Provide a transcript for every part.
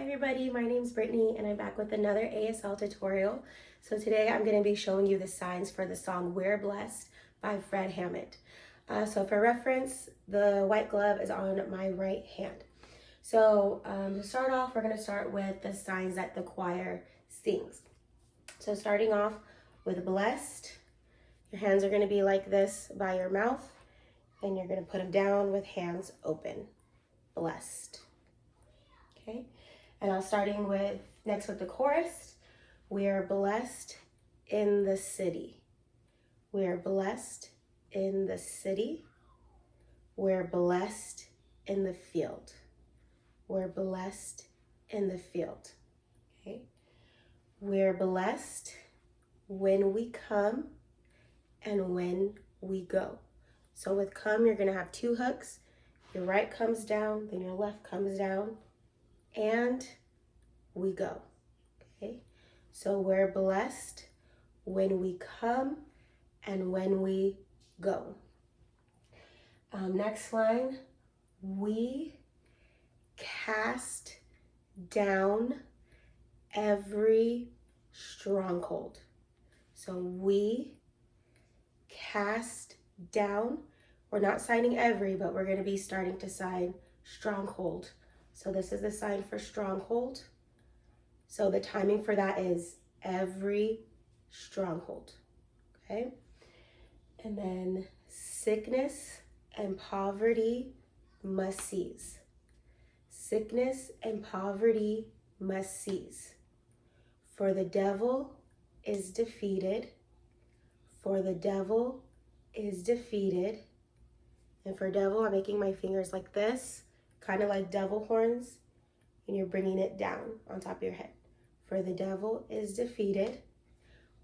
everybody, my name's Brittany and I'm back with another ASL tutorial. So today I'm going to be showing you the signs for the song We're Blessed by Fred Hammond. So for reference, the white glove is on my right hand. So to start off, we're going to start with the signs that the choir sings. So starting off with blessed, your hands are going to be like this by your mouth and you're going to put them down with hands open. Blessed. Okay, and I'm starting with next with the chorus. We are blessed in the city. We are blessed in the city. We're blessed in the field. We're blessed in the field. Okay, we're blessed when we come and when we go. So with come, you're gonna have two hooks. Your right comes down, then your left comes down, and we go. Okay, so we're blessed when we come and when we go. Next line, we cast down every stronghold. So we cast down. We're not signing every, but we're going to be starting to sign stronghold. So this is the sign for stronghold. So the timing for that is every stronghold. Okay. And then sickness and poverty must cease. Sickness and poverty must cease. For the devil is defeated. For the devil is defeated. And for devil, I'm making my fingers like this, kind of like devil horns, and you're bringing it down on top of your head. For the devil is defeated.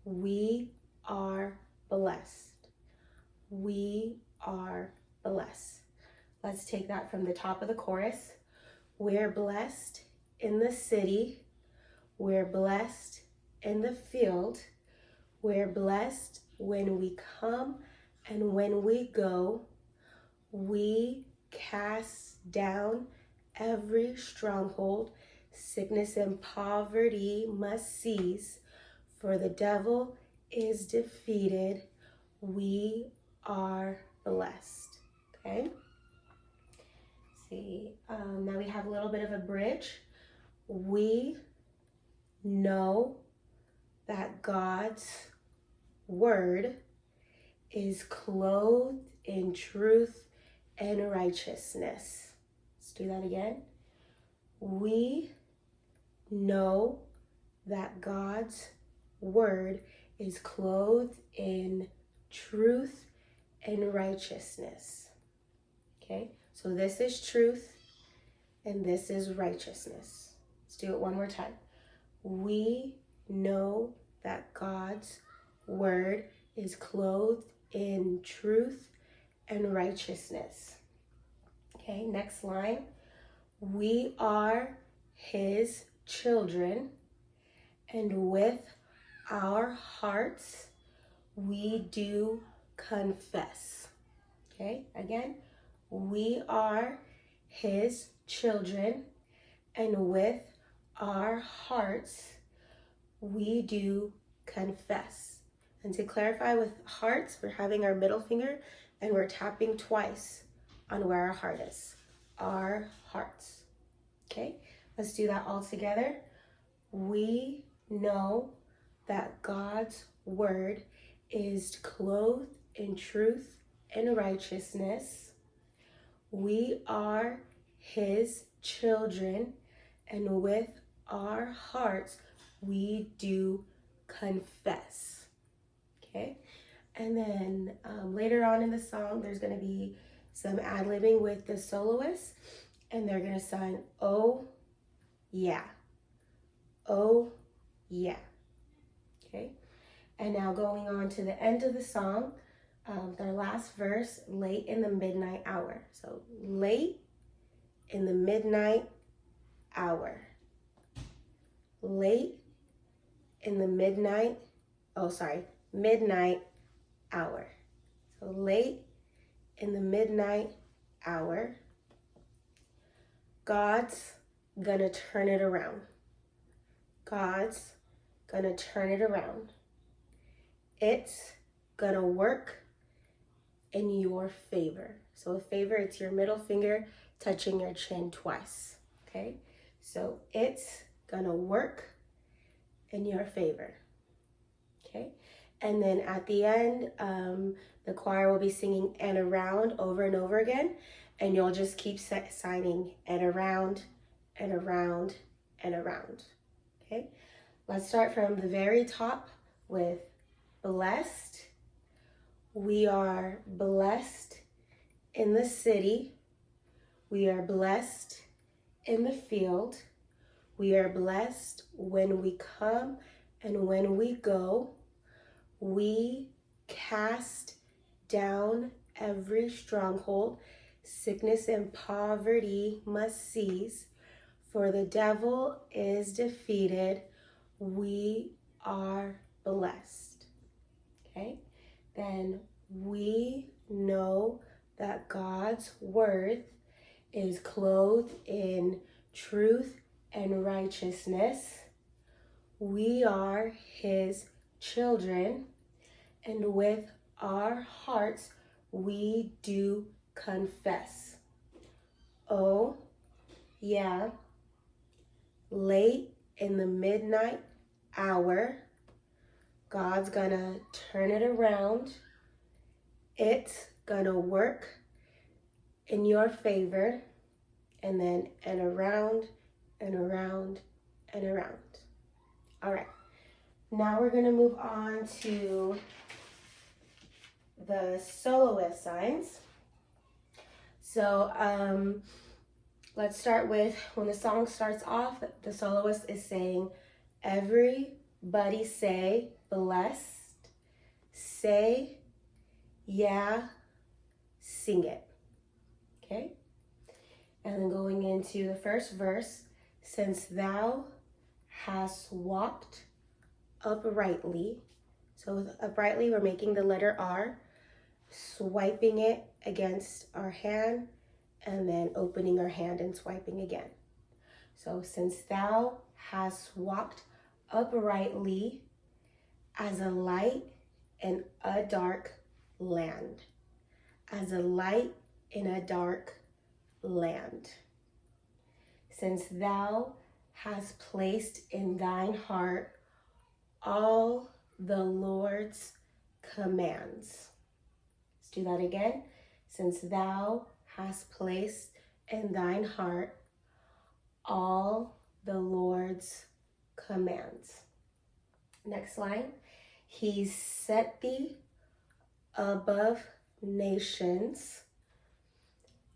We are blessed. We are blessed. Let's take that from the top of the chorus. We're blessed in the city. We're blessed in the field. We're blessed when we come and when we go. We cast down every stronghold. Sickness and poverty must cease. For the devil is defeated. We are blessed. Okay. Let's see. Now we have a little bit of a bridge. We know that God's word is clothed in truth and righteousness. Let's do that again. We know that God's word is clothed in truth and righteousness. Okay, so this is truth and this is righteousness. Let's do it one more time. We know that God's word is clothed in truth and righteousness. Okay, next line. We are his children, and with our hearts we do confess. Okay, again, we are his children, and with our hearts we do confess. And to clarify with hearts, we're having our middle finger and we're tapping twice on where our heart is. Our hearts. Okay, let's do that all together. We know that God's word is clothed in truth and righteousness. We are his children, and with our hearts we do confess. Okay, and then later on in the song, there's going to be some ad-libbing with the soloist, and they're going to sign, oh, yeah. Oh, yeah. Okay, and now going on to the end of the song, their last verse, late in the midnight hour. So late in the midnight hour. Late in the midnight hour. So late in the midnight hour. God's gonna turn it around. God's gonna turn it around. It's gonna work in your favor. So a favor, it's your middle finger touching your chin twice, okay? So it's gonna work in your favor, okay? And then at the end, the choir will be singing and around over and over again, and you'll just keep signing and around and around and around, okay? Let's start from the very top with blessed. We are blessed in the city. We are blessed in the field. We are blessed when we come and when we go. We cast down every stronghold. Sickness and poverty must cease, for the devil is defeated. We are blessed. Okay? Then we know that God's worth is clothed in truth and righteousness. We are his children, and with our hearts we do confess. Oh, yeah, late in the midnight hour, God's gonna turn it around. It's gonna work in your favor, and then and around and around and around. All right, now we're gonna move on to the soloist signs. So let's start with, when the song starts off, the soloist is saying, everybody say blessed, say yeah, sing it. Okay? And then going into the first verse, since thou hast walked uprightly. So with uprightly, we're making the letter R, swiping it against our hand, and then opening our hand and swiping again. So since thou hast walked uprightly as a light in a dark land. As a light in a dark land. Since thou hast placed in thine heart all the Lord's commands. Let's do that again. Since thou hast placed in thine heart all the Lord's commands. Next line. He set thee above nations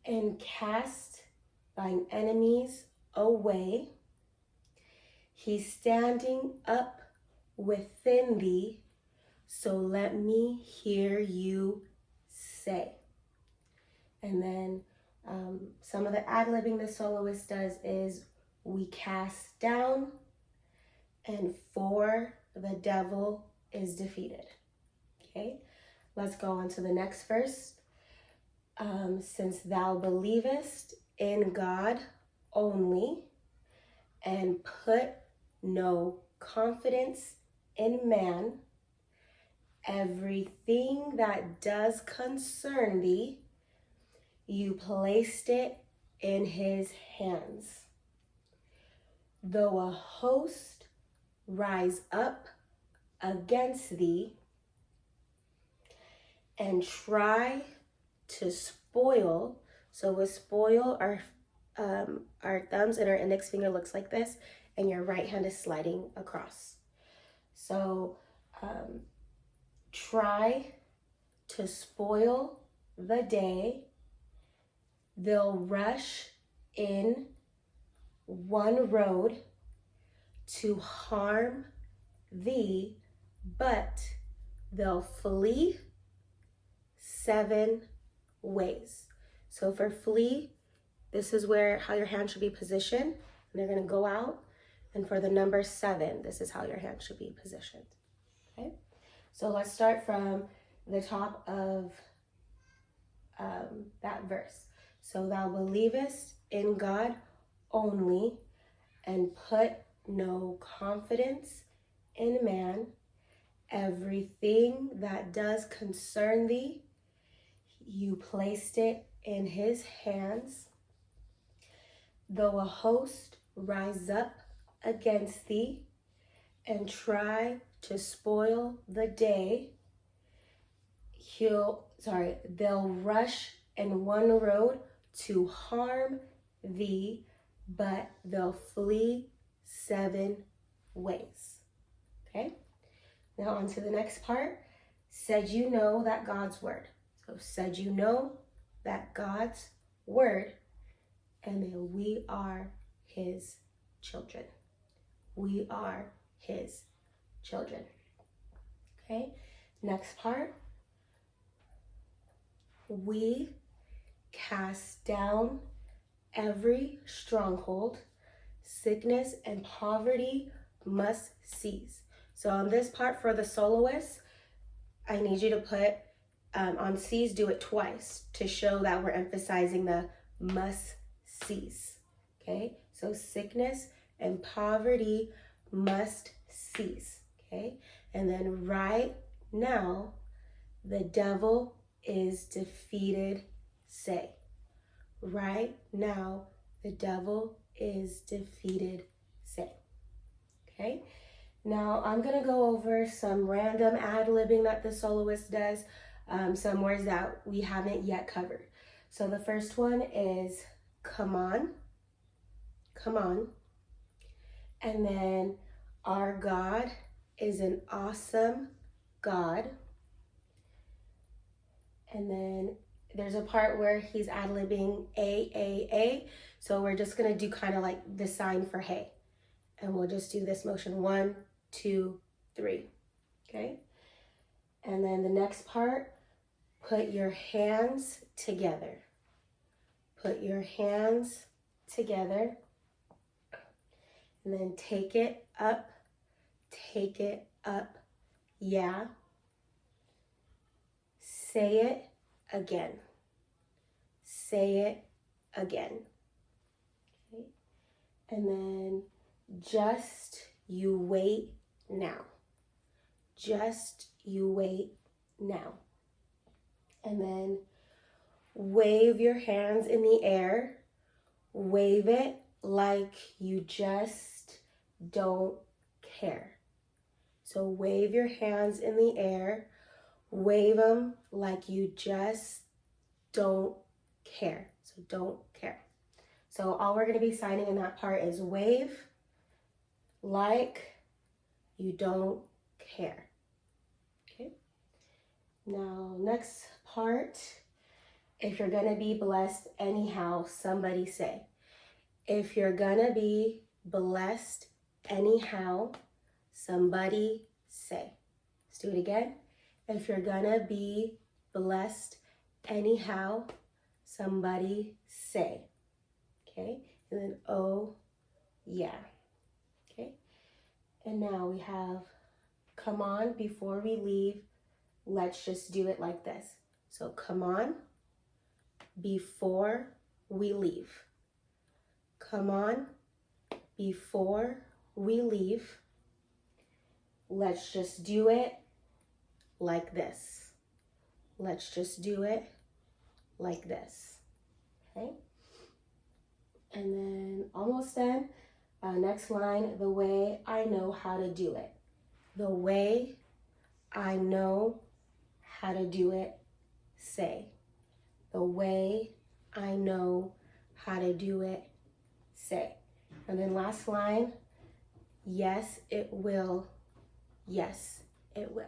and cast thine enemies away. He's standing up within thee, so let me hear you say. And then some of the ad-libbing the soloist does is, we cast down, and for the devil is defeated. Okay, let's go on to the next verse. Since thou believest in God only, and put no confidence in man, everything that does concern thee, you placed it in his hands. Though a host rise up against thee and try to spoil, so with spoil, our thumbs and our index finger looks like this, and your right hand is sliding across. So try to spoil the day. They'll rush in one road to harm thee, but they'll flee 7 ways. So for flee, this is how your hand should be positioned, and they're going to go out. And for the number 7, this is how your hand should be positioned. Okay, so let's start from the top of that verse. So thou believest in God only, and put no confidence in man. Everything that does concern thee, you placed it in his hands. Though a host rise up against thee and try to spoil the day, they'll rush in one road to harm thee, but they'll flee 7 ways. Okay? Now on to the next part. Said you know that God's word. So said you know that God's word, and then we are his children. We are his children. Okay? Next part. We cast down every stronghold. Sickness and poverty must cease. So on this part for the soloist, I need you to put on cease, do it twice to show that we're emphasizing the must cease. Okay, so sickness and poverty must cease. Okay, and then right now, the devil is defeated. Say, right now, the devil is defeated. Say, okay? Now, I'm going to go over some random ad-libbing that the soloist does, some words that we haven't yet covered. So the first one is come on, come on. And then our God is an awesome God. And then there's a part where he's ad-libbing A. So we're just going to do kind of like the sign for hey. And we'll just do this motion 1, 2, 3. Okay? And then the next part, put your hands together. Put your hands together. And then take it up. Take it up. Yeah. Say it again. Say it again. Okay? And then just you wait now. Just you wait now. And then wave your hands in the air. Wave it like you just don't care. So wave your hands in the air. Wave them like you just don't care. So don't care. So all we're going to be signing in that part is wave like you don't care. Okay. Now, next part, if you're going to be blessed anyhow, somebody say. If you're going to be blessed anyhow, somebody say. Let's do it again. If you're going to be blessed anyhow, somebody say. Okay. And then, oh, yeah. Okay. And now we have, come on, before we leave, let's just do it like this. So come on, before we leave. Come on, before we leave. Let's just do it like this. Let's just do it like this. Okay? And then almost done. Next line, the way I know how to do it. The way I know how to do it, say. The way I know how to do it, say. And then last line, yes, it will. Yes, it will.